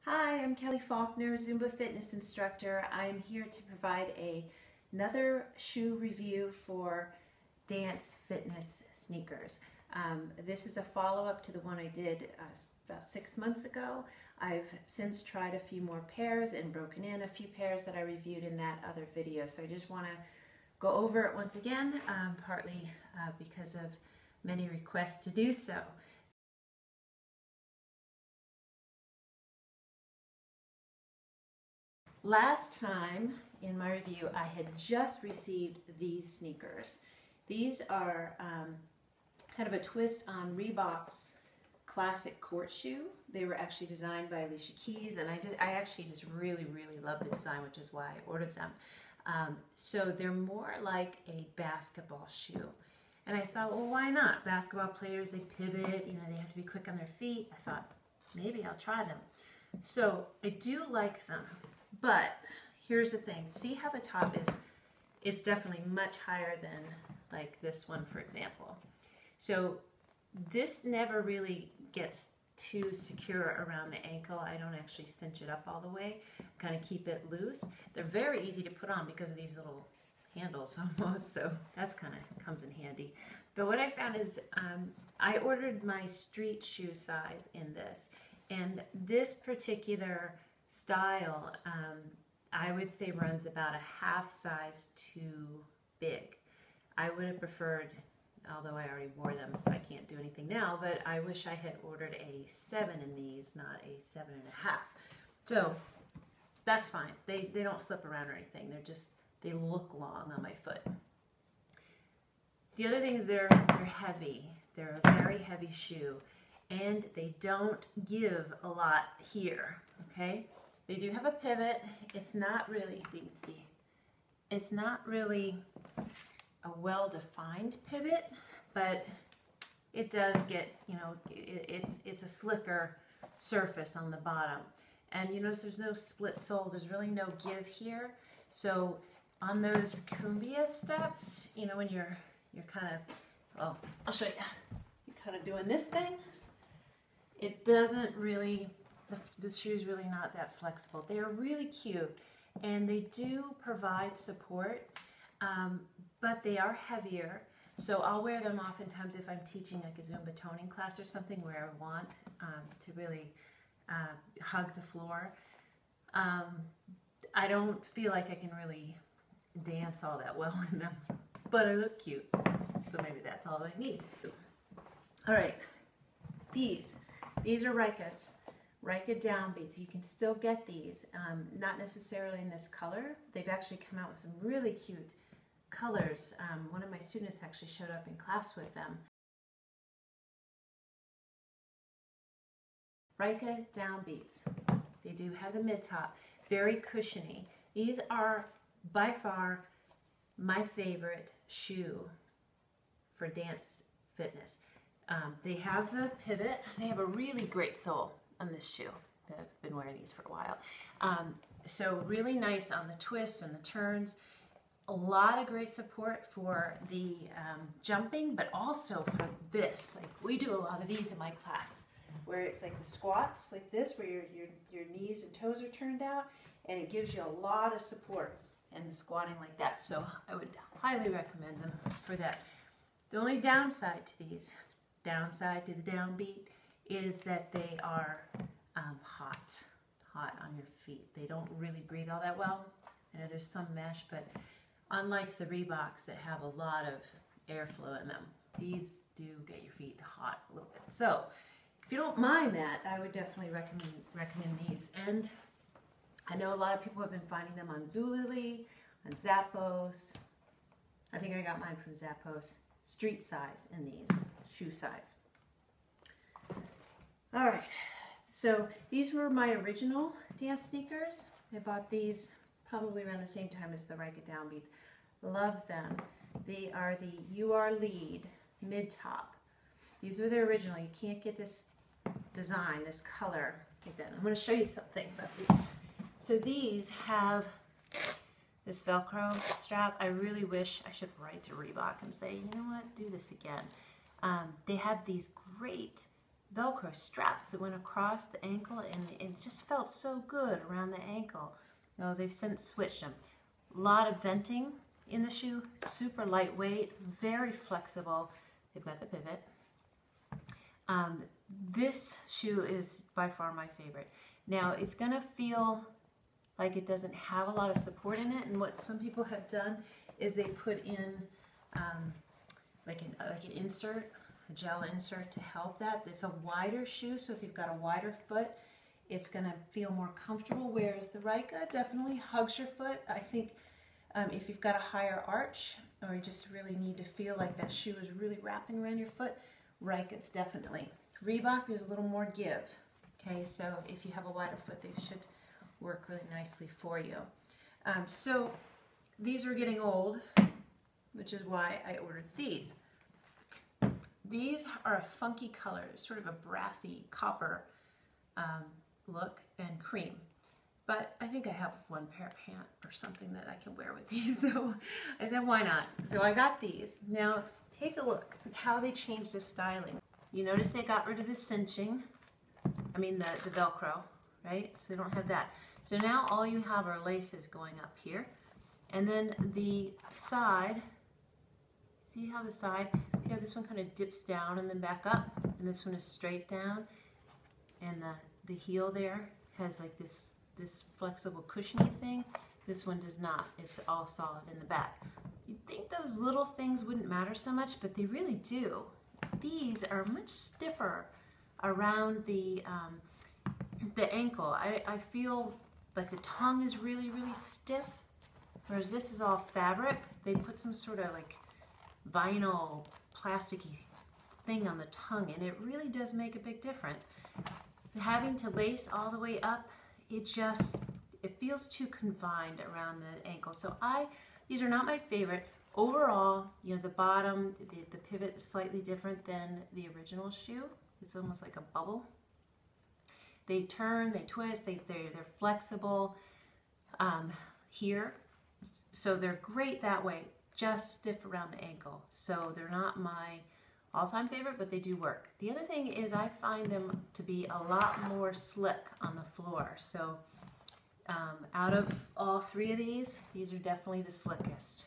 Hi, I'm Kelly Faulkner, Zumba fitness instructor. I'm here to provide another shoe review for dance fitness sneakers. This is a follow-up to the one I did about 6 months ago. I've since tried a few more pairs and broken in a few pairs that I reviewed in that other video. So I just want to go over it once again, partly because of many requests to do so. Last time in my review, I had just received these sneakers. These are kind of a twist on Reebok's classic court shoe. They were actually designed by Alicia Keys, and I actually just really love the design, which is why I ordered them. So they're more like a basketball shoe. And I thought, well, why not? Basketball players, they pivot, you know, they have to be quick on their feet. I thought, maybe I'll try them. So I do like them. But here's the thing, see how the top is, it's definitely much higher than like this one, for example. So this never really gets too secure around the ankle. I don't actually cinch it up all the way, kind of keep it loose. They're very easy to put on because of these little handles almost, so that's kind of comes in handy. But what I found is I ordered my street shoe size in this, and this particular style, I would say runs about a half size too big. I would have preferred, although I already wore them so I can't do anything now, but I wish I had ordered a 7 in these, not a 7.5. So that's fine. They don't slip around or anything. They're just, they look long on my foot. The other thing is they're heavy. They're a very heavy shoe, and they don't give a lot here, okay? They do have a pivot. It's not really, as you can see, it's not really a well-defined pivot, but it does get, you know, it's a slicker surface on the bottom. And you notice there's no split sole. There's really no give here. So on those cumbia steps, you know, when you're kind of, oh, I'll show you. You're kind of doing this thing. It doesn't really, the shoe's really not that flexible. They are really cute, and they do provide support, but they are heavier. So I'll wear them oftentimes if I'm teaching like a Zumba toning class or something where I want to really hug the floor. I don't feel like I can really dance all that well in them, but I look cute. So maybe that's all I need. All right, these are Rykas. Ryka downbeats. You can still get these, not necessarily in this color. They've actually come out with some really cute colors. One of my students actually showed up in class with them. Ryka downbeats. They do have the mid-top, very cushiony. These are by far my favorite shoe for dance fitness. They have the pivot. They have a really great sole on this shoe. I've been wearing these for a while. So really nice on the twists and the turns. A lot of great support for the jumping, but also for this. Like, we do a lot of these in my class, where it's like the squats like this, where your knees and toes are turned out, and it gives you a lot of support in the squatting like that. So I would highly recommend them for that. The only downside to these, downside to the downbeat, is that they are hot on your feet. They don't really breathe all that well. I know there's some mesh, but unlike the Reeboks that have a lot of airflow in them, these do get your feet hot a little bit. So if you don't mind that, I would definitely recommend these. And I know a lot of people have been finding them on Zulily, on Zappos. I think I got mine from Zappos. Street size in these, shoe size. All right, so these were my original dance sneakers. I bought these probably around the same time as the Ryka downbeats. Love them. They are the UR Lead mid-top. These were the original. You can't get this design, this color like that. I'm going to show you something about these. So these have this Velcro strap. I really wish I should write to Reebok and say, you know what, do this again. They have these great Velcro straps that went across the ankle, and it just felt so good around the ankle. Oh, they've since switched them. A lot of venting in the shoe, super lightweight, very flexible. They've got the pivot. This shoe is by far my favorite. Now, it's going to feel like it doesn't have a lot of support in it, and what some people have done is they put in like an insert, a gel insert to help that. It's a wider shoe, so if you've got a wider foot, it's going to feel more comfortable, whereas the Rika definitely hugs your foot. I think if you've got a higher arch, or you just really need to feel like that shoe is really wrapping around your foot, Rika's definitely. Reebok, there's a little more give. Okay, so if you have a wider foot, they should work really nicely for you. So these are getting old, which is why I ordered these. These are a funky color, sort of a brassy copper look, and cream. But I think I have one pair of pants or something that I can wear with these, so I said, why not? So I got these. Now, take a look at how they changed the styling. You notice they got rid of the cinching, the Velcro, right? So they don't have that. So now all you have are laces going up here. And then the side, see how this one kind of dips down and then back up, and this one is straight down, and the heel there has like this flexible cushiony thing. This one does not. It's all solid in the back. You'd think those little things wouldn't matter so much, but they really do. These are much stiffer around the ankle. I feel like the tongue is really, really stiff, whereas this is all fabric. They put some sort of like vinyl plasticky thing on the tongue, and it really does make a big difference. Having to lace all the way up, it feels too confined around the ankle. So these are not my favorite. Overall, the bottom, the pivot is slightly different than the original shoe. It's almost like a bubble. They turn, they twist, they're flexible here. So they're great that way, just stiff around the ankle. So they're not my all-time favorite, but they do work. The other thing is I find them to be a lot more slick on the floor. So out of all three of these are definitely the slickest.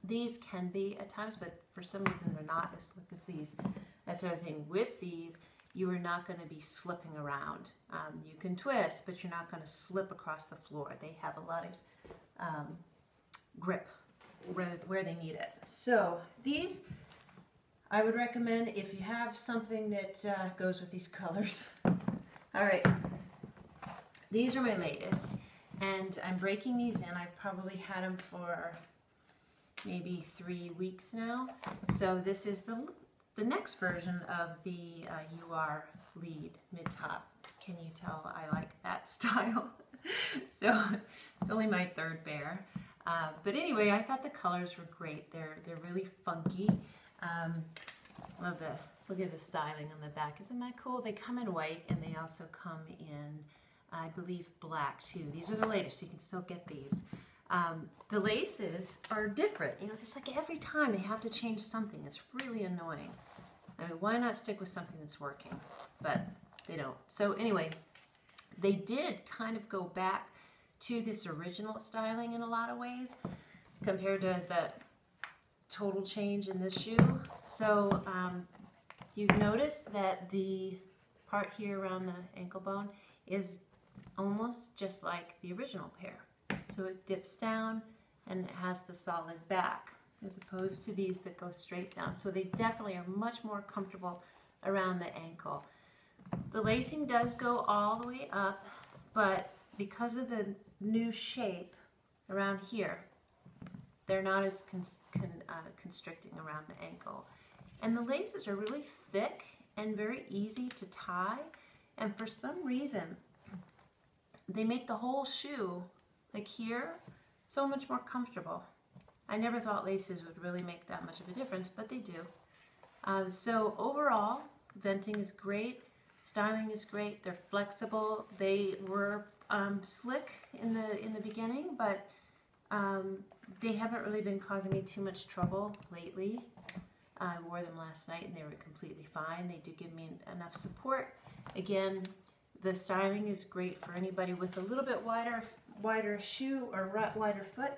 These can be at times, but for some reason they're not as slick as these. That's the other thing. With these, you are not going to be slipping around. You can twist, but you're not going to slip across the floor. They have a lot of grip where they need it. So these, I would recommend if you have something that goes with these colors. All right, these are my latest, and I'm breaking these in. I've probably had them for maybe 3 weeks now. So this is the next version of the UR lead mid-top. Can you tell I like that style? So it's only my third pair. But anyway, I thought the colors were great. They're really funky. Look at the styling on the back. Isn't that cool? They come in white, and they also come in, I believe, black too. These are the latest, so you can still get these. The laces are different. It's like every time they have to change something. It's really annoying. Why not stick with something that's working? But they don't. So anyway, they did kind of go back to this original styling in a lot of ways compared to that total change in this shoe. So you've noticed that the part here around the ankle bone is almost just like the original pair. So it dips down and it has the solid back as opposed to these that go straight down. So they definitely are much more comfortable around the ankle. The lacing does go all the way up, but because of the new shape around here, they're not as constricting around the ankle. And the laces are really thick and very easy to tie, and for some reason they make the whole shoe, like here, so much more comfortable. I never thought laces would really make that much of a difference, but they do. So overall, venting is great, styling is great, they're flexible. They were slick in the beginning, but they haven't really been causing me too much trouble lately. I wore them last night and they were completely fine. They do give me enough support. Again, the styling is great for anybody with a little bit wider shoe or wider foot.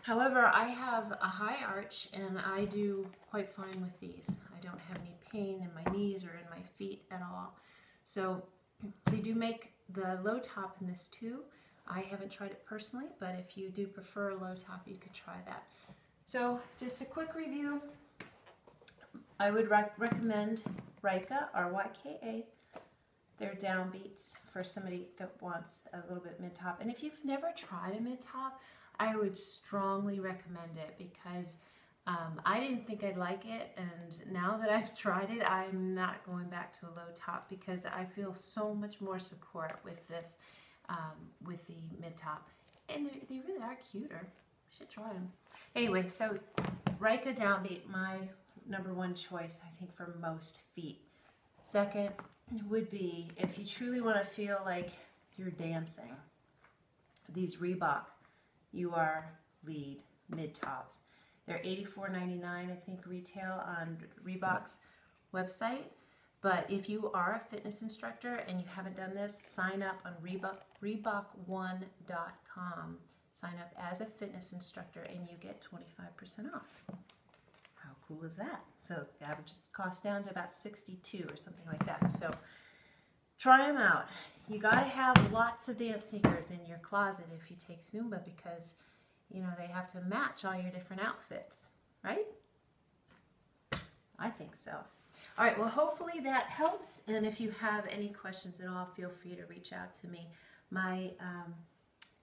However, I have a high arch and I do quite fine with these. I don't have any pain in my knees or in my feet at all. So they do make the low top in this too. I haven't tried it personally, but if you do prefer a low top, you could try that. So just a quick review. I would recommend Ryka, R-Y-K-A. They're downbeats for somebody that wants a little bit mid-top. And if you've never tried a mid-top, I would strongly recommend it because I didn't think I'd like it, and now that I've tried it, I'm not going back to a low top because I feel so much more support with this, with the mid-top. And they really are cuter. You should try them. Anyway, so Ryka downbeat, my #1 choice, I think, for most feet. Second would be, if you truly want to feel like you're dancing, these Reebok UR Lead mid-tops. They're $84.99, I think, retail on Reebok's website. But if you are a fitness instructor and you haven't done this, sign up on Reebok1.com. Sign up as a fitness instructor and you get 25% off. How cool is that? So the average cost down to about $62 or something like that. So try them out. You got to have lots of dance sneakers in your closet if you take Zumba because, you know, they have to match all your different outfits, right? I think so. All right, well, hopefully that helps. And if you have any questions at all, feel free to reach out to me.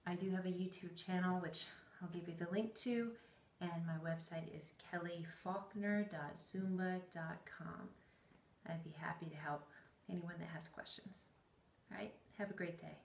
I do have a YouTube channel, which I'll give you the link to, and my website is kellyfaulkner.zumba.com. I'd be happy to help anyone that has questions. All right, have a great day.